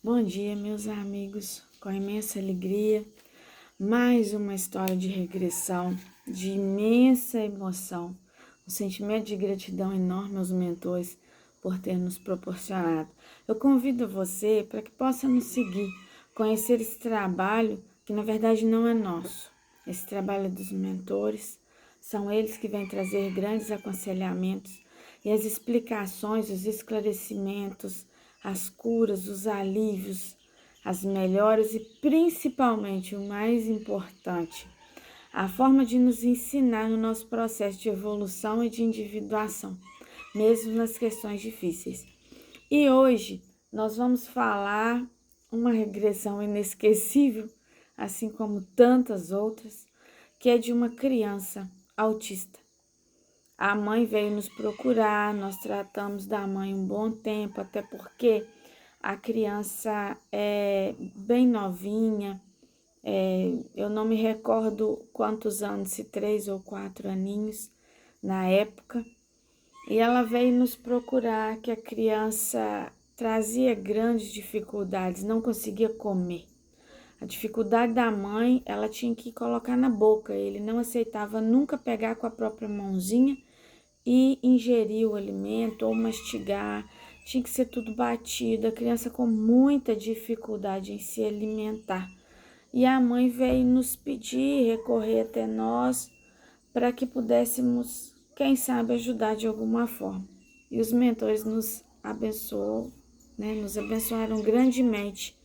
Bom dia, meus amigos. Com imensa alegria, mais uma história de regressão, de imensa emoção, um sentimento de gratidão enorme aos mentores por ter nos proporcionado. Eu convido você para que possa nos seguir, conhecer esse trabalho que na verdade não é nosso. Esse trabalho é dos mentores, são eles que vêm trazer grandes aconselhamentos e as explicações, os esclarecimentos, as curas, os alívios, as melhoras e principalmente o mais importante, a forma de nos ensinar no nosso processo de evolução e de individuação, mesmo nas questões difíceis. E hoje nós vamos falar uma regressão inesquecível, assim como tantas outras, que é de uma criança autista. A mãe veio nos procurar, nós tratamos da mãe um bom tempo, até porque a criança é bem novinha, eu não me recordo quantos anos, se 3 ou 4 aninhos na época, e ela veio nos procurar que a criança trazia grandes dificuldades, não conseguia comer. A dificuldade da mãe, ela tinha que colocar na boca, ele não aceitava nunca pegar com a própria mãozinha e ingerir o alimento ou mastigar, tinha que ser tudo batido, a criança com muita dificuldade em se alimentar. E a mãe veio nos pedir, recorrer até nós, para que pudéssemos, quem sabe, ajudar de alguma forma. E os mentores nos abençoou, nos abençoaram grandemente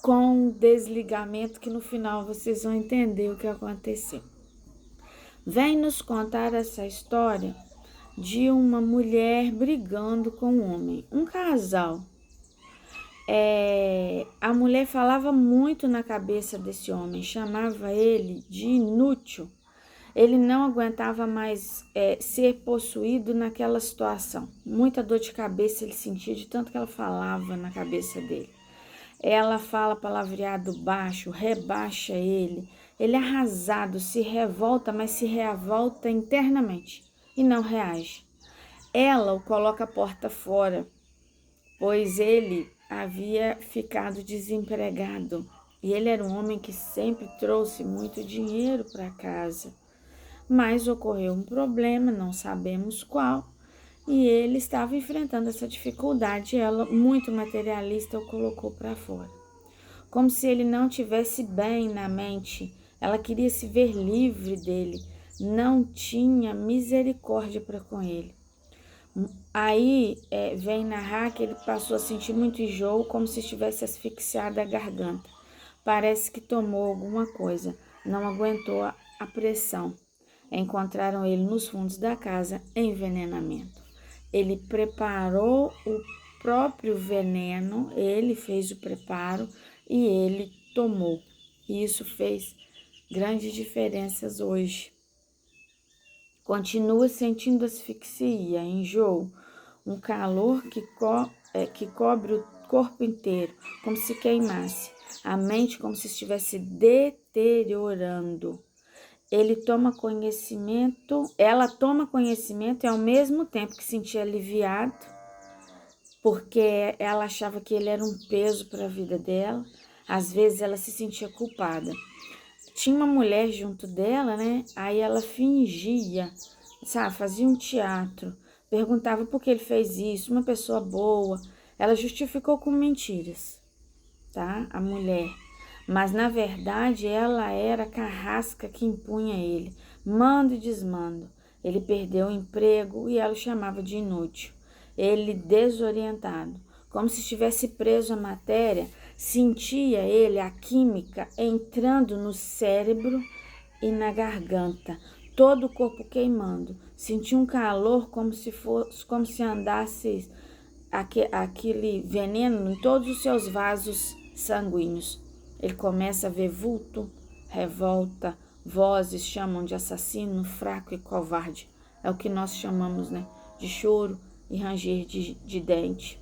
com o desligamento que no final vocês vão entender o que aconteceu. Vem nos contar essa história de uma mulher brigando com um homem, um casal. A mulher falava muito na cabeça desse homem, chamava ele de inútil. Ele não aguentava mais ser possuído naquela situação. Muita dor de cabeça ele sentia de tanto que ela falava na cabeça dele. Ela fala palavreado baixo, rebaixa ele. Ele é arrasado, se revolta, mas se revolta internamente e não reage. Ela o coloca a porta fora, pois ele havia ficado desempregado. E ele era um homem que sempre trouxe muito dinheiro para casa. Mas ocorreu um problema, não sabemos qual, e ele estava enfrentando essa dificuldade. Ela, muito materialista, o colocou para fora. Como se ele não tivesse bem na mente, ela queria se ver livre dele, não tinha misericórdia para com ele. Aí vem narrar que ele passou a sentir muito enjoo, como se estivesse asfixiado a garganta. Parece que tomou alguma coisa, não aguentou a pressão. Encontraram ele nos fundos da casa em envenenamento. Ele preparou o próprio veneno, ele fez o preparo e ele tomou. E isso fez grandes diferenças hoje. Continua sentindo asfixia, enjoo, um calor que cobre o corpo inteiro, como se queimasse, a mente como se estivesse deteriorando. Ela toma conhecimento e ao mesmo tempo que sentia aliviado, porque ela achava que ele era um peso para a vida dela, às vezes ela se sentia culpada. Tinha uma mulher junto dela, Aí ela fingia, fazia um teatro, perguntava por que ele fez isso, uma pessoa boa. Ela justificou com mentiras, tá? A mulher. Mas na verdade ela era a carrasca que impunha ele, mando e desmando. Ele perdeu o emprego e ela o chamava de inútil. Ele desorientado, como se estivesse preso à matéria, sentia ele a química entrando no cérebro e na garganta, todo o corpo queimando. Sentia um calor como se andasse aquele veneno em todos os seus vasos sanguíneos. Ele começa a ver vulto, revolta, vozes chamam de assassino, fraco e covarde. É o que nós chamamos, de choro e ranger de dente.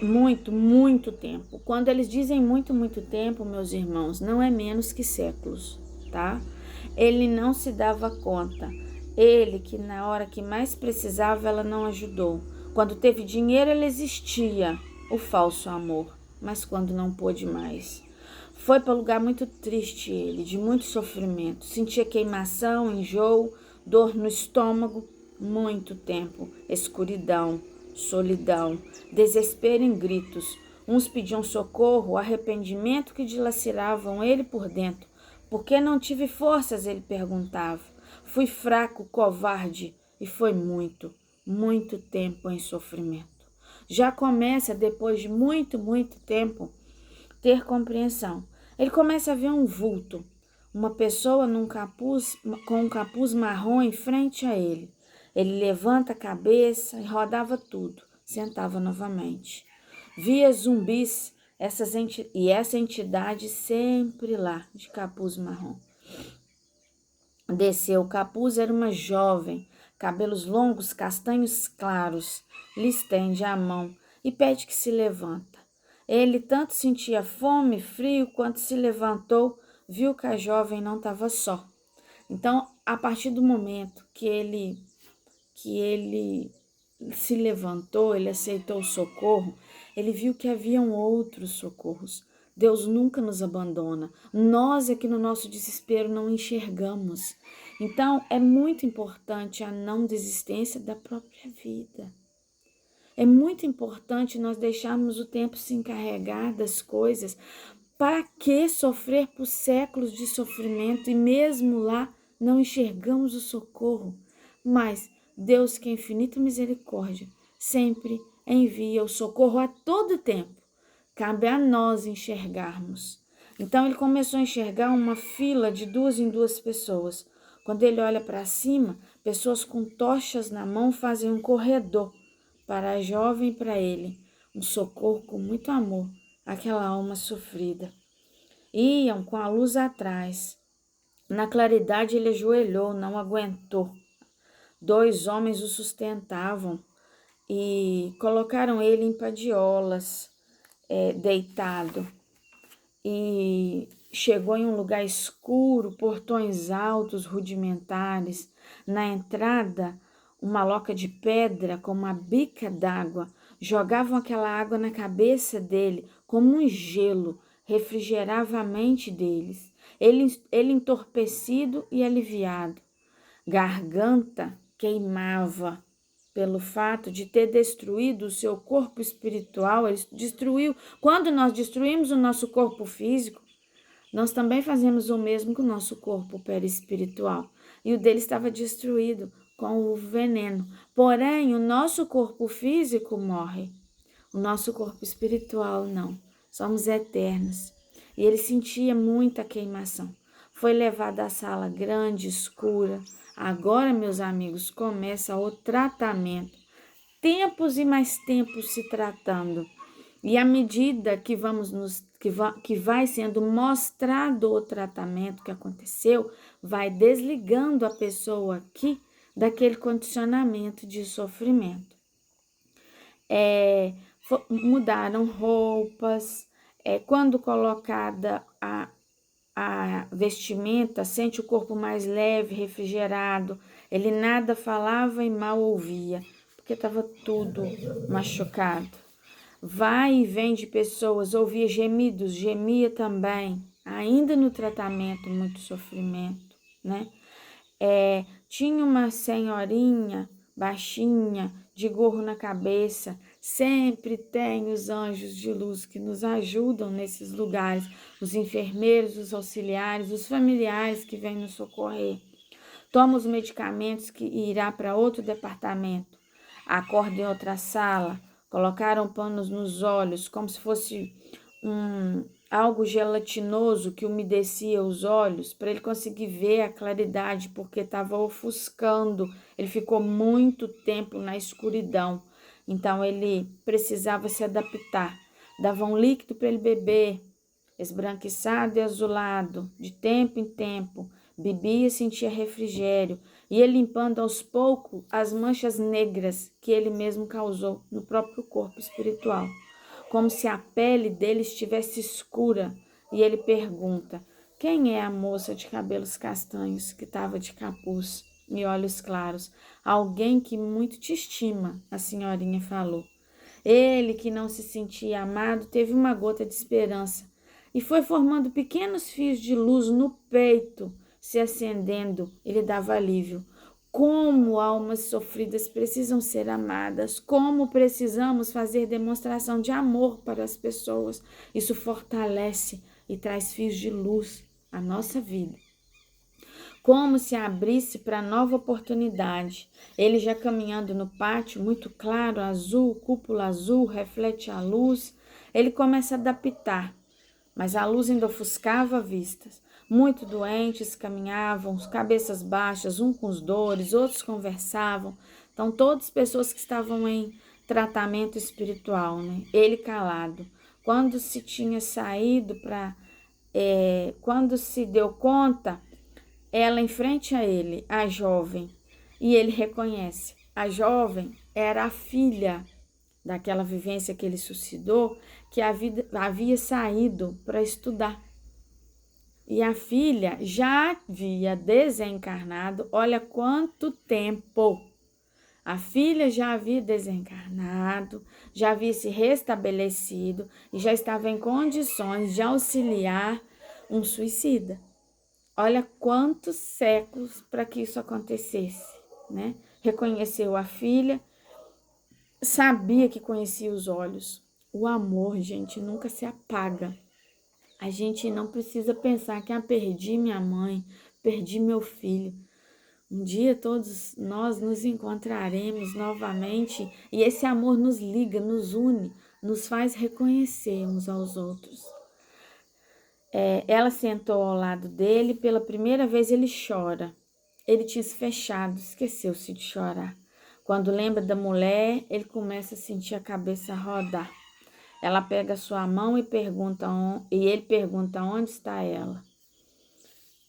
Muito tempo. Quando eles dizem muito tempo, meus irmãos, não é menos que séculos, tá? Ele não se dava conta. Ele, que na hora que mais precisava, ela não ajudou. Quando teve dinheiro, ele existia, o falso amor, mas quando não pôde mais. Foi para um lugar muito triste ele, de muito sofrimento. Sentia queimação, enjoo, dor no estômago, muito tempo, escuridão, solidão, desespero em gritos. Uns pediam socorro, arrependimento que dilaceravam ele por dentro. Por que não tive forças? Ele perguntava. Fui fraco, covarde, e foi muito, muito tempo em sofrimento. Já começa, depois de muito, muito tempo, ter compreensão. Ele começa a ver um vulto, uma pessoa com um capuz marrom em frente a ele. Ele levanta a cabeça e rodava tudo, sentava novamente. Via zumbis, essa entidade sempre lá, de capuz marrom. Desceu o capuz, era uma jovem, cabelos longos, castanhos claros. Lhe estende a mão e pede que se levanta. Ele tanto sentia fome e frio, quanto se levantou, viu que a jovem não estava só. Então, a partir do momento que ele se levantou, ele aceitou o socorro, ele viu que haviam outros socorros. Deus nunca nos abandona. Nós é que no nosso desespero não enxergamos. Então, é muito importante a não desistência da própria vida. É muito importante nós deixarmos o tempo se encarregar das coisas. Para que sofrer por séculos de sofrimento e mesmo lá não enxergamos o socorro? Mas Deus, que é infinita misericórdia, sempre envia o socorro a todo tempo. Cabe a nós enxergarmos. Então ele começou a enxergar uma fila de 2 em 2 pessoas. Quando ele olha para cima, pessoas com tochas na mão fazem um corredor para a jovem e para ele, um socorro com muito amor àquela alma sofrida. Iam com a luz atrás. Na claridade ele ajoelhou, não aguentou. 2 homens o sustentavam e colocaram ele em padiolas, deitado. E chegou em um lugar escuro, portões altos, rudimentares. Na entrada, uma loca de pedra com uma bica d'água. Jogavam aquela água na cabeça dele como um gelo, refrigerava a mente deles. Ele entorpecido e aliviado. Garganta queimava pelo fato de ter destruído o seu corpo espiritual. Ele destruiu. Quando nós destruímos o nosso corpo físico, nós também fazemos o mesmo com o nosso corpo perispiritual. E o dele estava destruído com o veneno. Porém, o nosso corpo físico morre. O nosso corpo espiritual não. Somos eternos. E ele sentia muita queimação. Foi levado à sala grande, escura. Agora, meus amigos, começa o tratamento. Tempos e mais tempos se tratando. E à medida que que vai sendo mostrado o tratamento que aconteceu, vai desligando a pessoa aqui daquele condicionamento de sofrimento. Mudaram roupas, quando colocada a vestimenta, sente o corpo mais leve, refrigerado. Ele nada falava e mal ouvia, porque estava tudo machucado. Vai e vem de pessoas, ouvia gemidos, gemia também, ainda no tratamento, muito sofrimento, né? Tinha uma senhorinha baixinha, de gorro na cabeça. Sempre tem os anjos de luz que nos ajudam nesses lugares, os enfermeiros, os auxiliares, os familiares que vêm nos socorrer. Toma os medicamentos que irá para outro departamento. Acorda em outra sala. Colocaram panos nos olhos, como se fosse algo gelatinoso que umedecia os olhos, para ele conseguir ver a claridade, porque estava ofuscando. Ele ficou muito tempo na escuridão, então ele precisava se adaptar. Davam líquido para ele beber, esbranquiçado e azulado, de tempo em tempo. Bebia e sentia refrigério, ia limpando aos poucos as manchas negras que ele mesmo causou no próprio corpo espiritual, como se a pele dele estivesse escura. E ele pergunta: quem é a moça de cabelos castanhos que estava de capuz e olhos claros? Alguém que muito te estima, a senhorinha falou. Ele, que não se sentia amado, teve uma gota de esperança e foi formando pequenos fios de luz no peito, se acendendo. Ele dava alívio. Como almas sofridas precisam ser amadas, como precisamos fazer demonstração de amor para as pessoas. Isso fortalece e traz fios de luz à nossa vida. Como se abrisse para nova oportunidade. Ele já caminhando no pátio, muito claro, azul, cúpula azul, reflete a luz. Ele começa a adaptar, mas a luz ainda ofuscava vistas. Muito doentes caminhavam, cabeças baixas, uns com dores, outros conversavam. Então, todas pessoas que estavam em tratamento espiritual, né? Ele calado. Quando se tinha saído quando se deu conta, ela em frente a ele, a jovem, e ele reconhece. A jovem era a filha daquela vivência que ele suscitou, que havia saído para estudar. E a filha já havia desencarnado, olha quanto tempo! A filha já havia desencarnado, já havia se restabelecido e já estava em condições de auxiliar um suicida. Olha quantos séculos para que isso acontecesse, né? Reconheceu a filha, sabia que conhecia os olhos. O amor, gente, nunca se apaga. A gente não precisa pensar que perdi minha mãe, perdi meu filho. Um dia todos nós nos encontraremos novamente e esse amor nos liga, nos une, nos faz reconhecer uns aos outros. Ela sentou ao lado dele, pela primeira vez ele chora. Ele tinha se fechado, esqueceu-se de chorar. Quando lembra da mulher, ele começa a sentir a cabeça rodar. Ela pega a sua mão e ele pergunta onde está ela.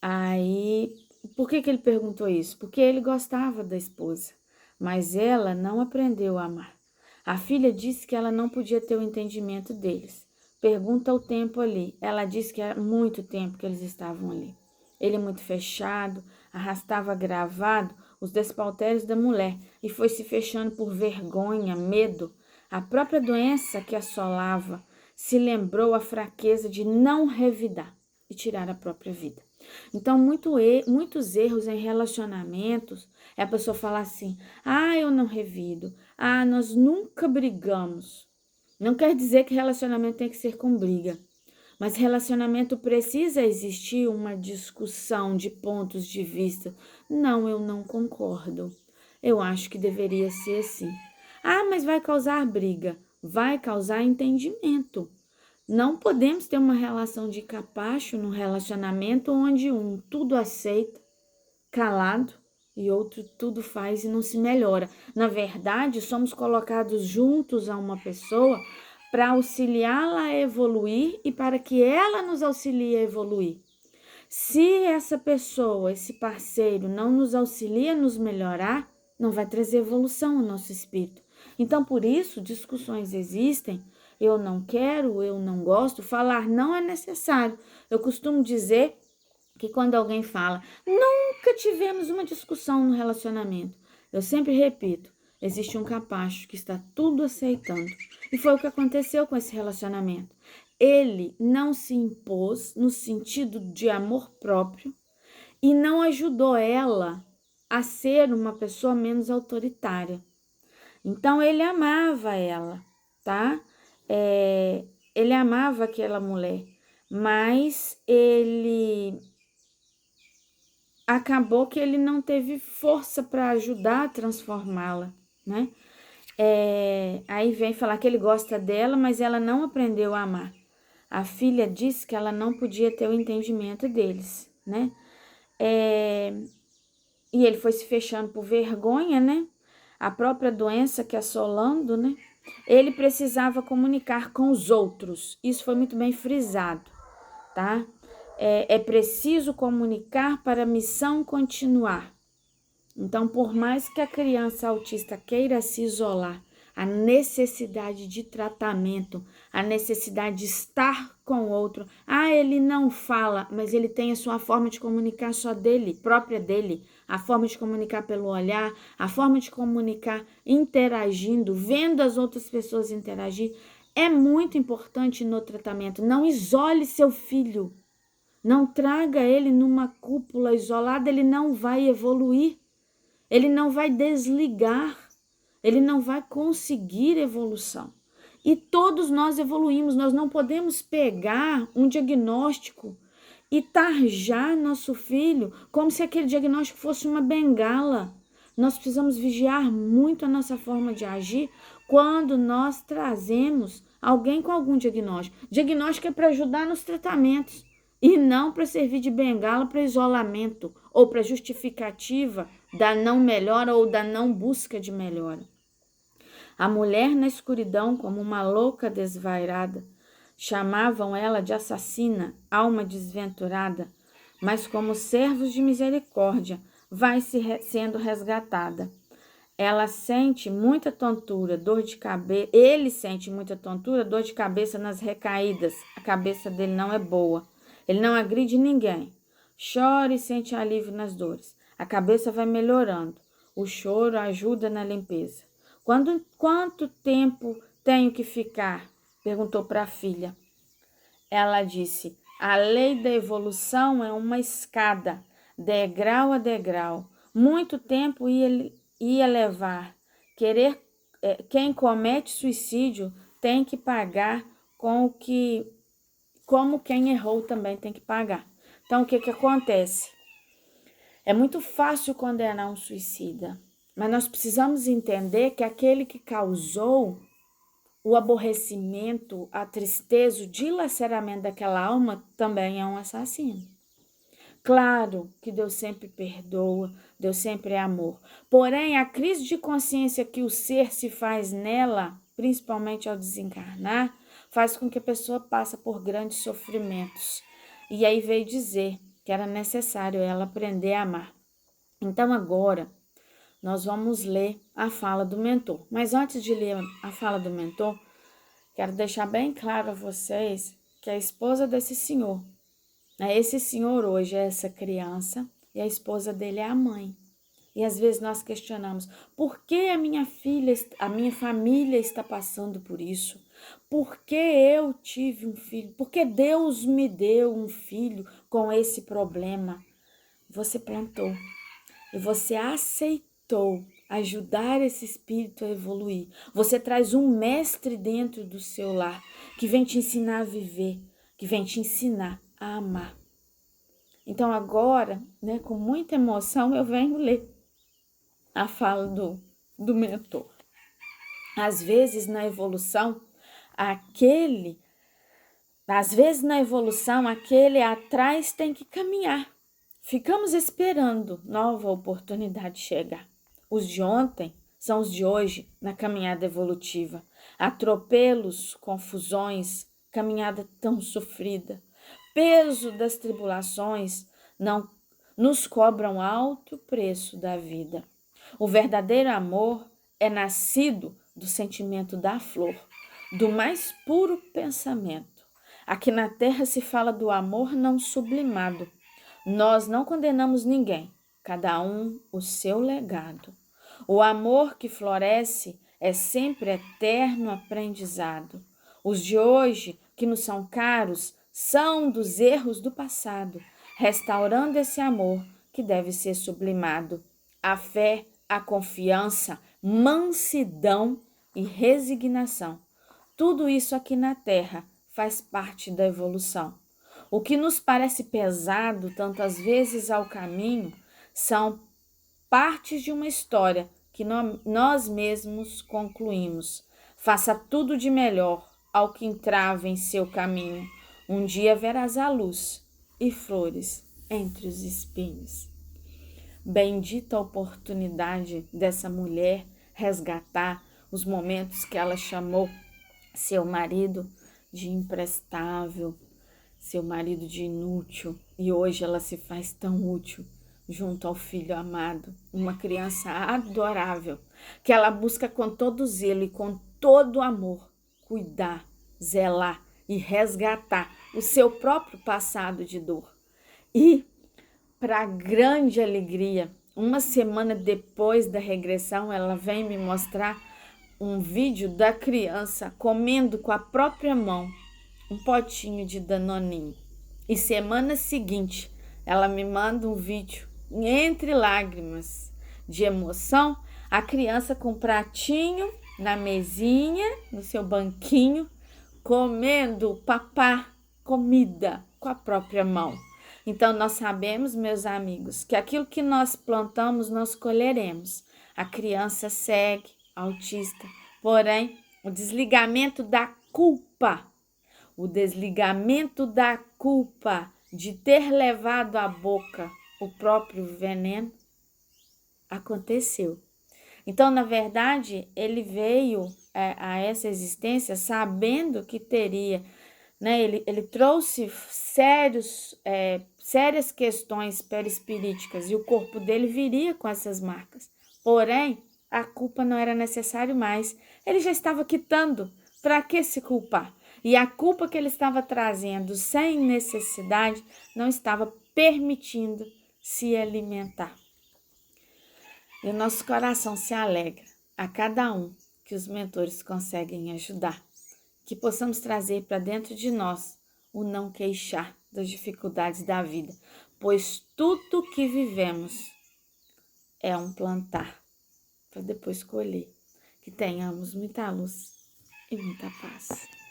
Aí, por que ele perguntou isso? Porque ele gostava da esposa, mas ela não aprendeu a amar. A filha disse que ela não podia ter o entendimento deles. Pergunta o tempo ali. Ela disse que era muito tempo que eles estavam ali. Ele muito fechado, arrastava gravado os despautéreos da mulher e foi se fechando por vergonha, medo. A própria doença que assolava se lembrou a fraqueza de não revidar e tirar a própria vida. Então, muitos erros em relacionamentos é a pessoa falar assim: eu não revido, nós nunca brigamos. Não quer dizer que relacionamento tem que ser com briga, mas relacionamento precisa existir uma discussão de pontos de vista. Não, eu não concordo. Eu acho que deveria ser assim. Mas vai causar briga, vai causar entendimento. Não podemos ter uma relação de capacho no relacionamento onde um tudo aceita, calado, e outro tudo faz e não se melhora. Na verdade, somos colocados juntos a uma pessoa para auxiliá-la a evoluir e para que ela nos auxilie a evoluir. Se essa pessoa, esse parceiro não nos auxilia a nos melhorar, não vai trazer evolução ao nosso espírito. Então, por isso, discussões existem. Eu não quero, eu não gosto, falar não é necessário. Eu costumo dizer que quando alguém fala, nunca tivemos uma discussão no relacionamento, eu sempre repito, existe um capacho que está tudo aceitando. E foi o que aconteceu com esse relacionamento. Ele não se impôs no sentido de amor próprio e não ajudou ela a ser uma pessoa menos autoritária. Então, ele amava ela, tá? Ele amava aquela mulher, mas ele acabou que ele não teve força para ajudar a transformá-la, né? Aí vem falar que ele gosta dela, mas ela não aprendeu a amar. A filha disse que ela não podia ter o entendimento deles, né? E ele foi se fechando por vergonha, né? A própria doença que assolando, né? Ele precisava comunicar com os outros. Isso foi muito bem frisado, tá? É preciso comunicar para a missão continuar. Então, por mais que a criança autista queira se isolar, a necessidade de tratamento, a necessidade de estar com o outro. Ele não fala, mas ele tem a sua forma de comunicar só dele, própria dele. a forma de comunicar pelo olhar, a forma de comunicar interagindo, vendo as outras pessoas interagir, é muito importante no tratamento. Não isole seu filho, não traga ele numa cúpula isolada, ele não vai evoluir, ele não vai desligar, ele não vai conseguir evolução. E todos nós evoluímos, nós não podemos pegar um diagnóstico e tarjar nosso filho como se aquele diagnóstico fosse uma bengala. Nós precisamos vigiar muito a nossa forma de agir quando nós trazemos alguém com algum diagnóstico. Diagnóstico é para ajudar nos tratamentos e não para servir de bengala para isolamento ou para justificativa da não melhora ou da não busca de melhora. A mulher na escuridão, como uma louca desvairada, chamavam ela de assassina, alma desventurada, mas como servos de misericórdia, vai sendo resgatada. Ela sente muita tontura, dor de cabeça. Ele sente muita tontura, dor de cabeça nas recaídas. A cabeça dele não é boa. Ele não agride ninguém. Chora e sente alívio nas dores. A cabeça vai melhorando. O choro ajuda na limpeza. Quanto tempo tenho que ficar? Perguntou para a filha. Ela disse: a lei da evolução é uma escada, degrau a degrau. Muito tempo ia levar. Quem comete suicídio tem que pagar como quem errou também tem que pagar. Então, o que acontece? É muito fácil condenar um suicida, mas nós precisamos entender que aquele que causou o aborrecimento, a tristeza, o dilaceramento daquela alma também é um assassino. Claro que Deus sempre perdoa, Deus sempre é amor. Porém, a crise de consciência que o ser se faz nela, principalmente ao desencarnar, faz com que a pessoa passe por grandes sofrimentos. E aí veio dizer que era necessário ela aprender a amar. Então agora nós vamos ler a fala do mentor. Mas antes de ler a fala do mentor, quero deixar bem claro a vocês que a esposa desse senhor, esse senhor hoje é essa criança e a esposa dele é a mãe. E às vezes nós questionamos, por que a minha família está passando por isso? Por que eu tive um filho? Por que Deus me deu um filho com esse problema? Você plantou e você aceitou ajudar esse espírito a evoluir. Você traz um mestre dentro do seu lar que vem te ensinar a viver, que vem te ensinar a amar. Então agora, com muita emoção, eu venho ler a fala do mentor. Às vezes na evolução, aquele atrás tem que caminhar. Ficamos esperando nova oportunidade chegar. Os de ontem são os de hoje na caminhada evolutiva. Atropelos, confusões, caminhada tão sofrida. Peso das tribulações não nos cobram alto preço da vida. O verdadeiro amor é nascido do sentimento da flor, do mais puro pensamento. Aqui na terra se fala do amor não sublimado. Nós não condenamos ninguém, cada um o seu legado. O amor que floresce é sempre eterno aprendizado. Os de hoje, que nos são caros, são dos erros do passado, restaurando esse amor que deve ser sublimado. A fé, a confiança, mansidão e resignação. Tudo isso aqui na Terra faz parte da evolução. O que nos parece pesado tantas vezes ao caminho são partes de uma história que nós mesmos concluímos. Faça tudo de melhor ao que entrava em seu caminho. Um dia verás a luz e flores entre os espinhos. Bendita a oportunidade dessa mulher resgatar os momentos que ela chamou seu marido de imprestável, seu marido de inútil, e hoje ela se faz tão útil junto ao filho amado, uma criança adorável, que ela busca com todo zelo e com todo amor cuidar, zelar e resgatar o seu próprio passado de dor. E, para grande alegria uma semana depois da regressão, ela vem me mostrar um vídeo da criança comendo com a própria mão um potinho de danoninho. E semana seguinte, ela me manda um vídeo entre lágrimas de emoção, a criança com um pratinho na mesinha, no seu banquinho, comendo papá, comida com a própria mão. Então, nós sabemos, meus amigos, que aquilo que nós plantamos, nós colheremos. A criança segue autista, porém, o desligamento da culpa de ter levado à boca o próprio veneno aconteceu. Então, na verdade, ele veio a essa existência sabendo que teria, né? Ele trouxe sérias questões perispiríticas e o corpo dele viria com essas marcas. Porém, a culpa não era necessário mais. Ele já estava quitando. Para que se culpar? E a culpa que ele estava trazendo sem necessidade não estava permitindo se alimentar. E o nosso coração se alegra a cada um que os mentores conseguem ajudar. Que possamos trazer para dentro de nós o não queixar das dificuldades da vida, pois tudo que vivemos é um plantar para depois colher. Que tenhamos muita luz e muita paz.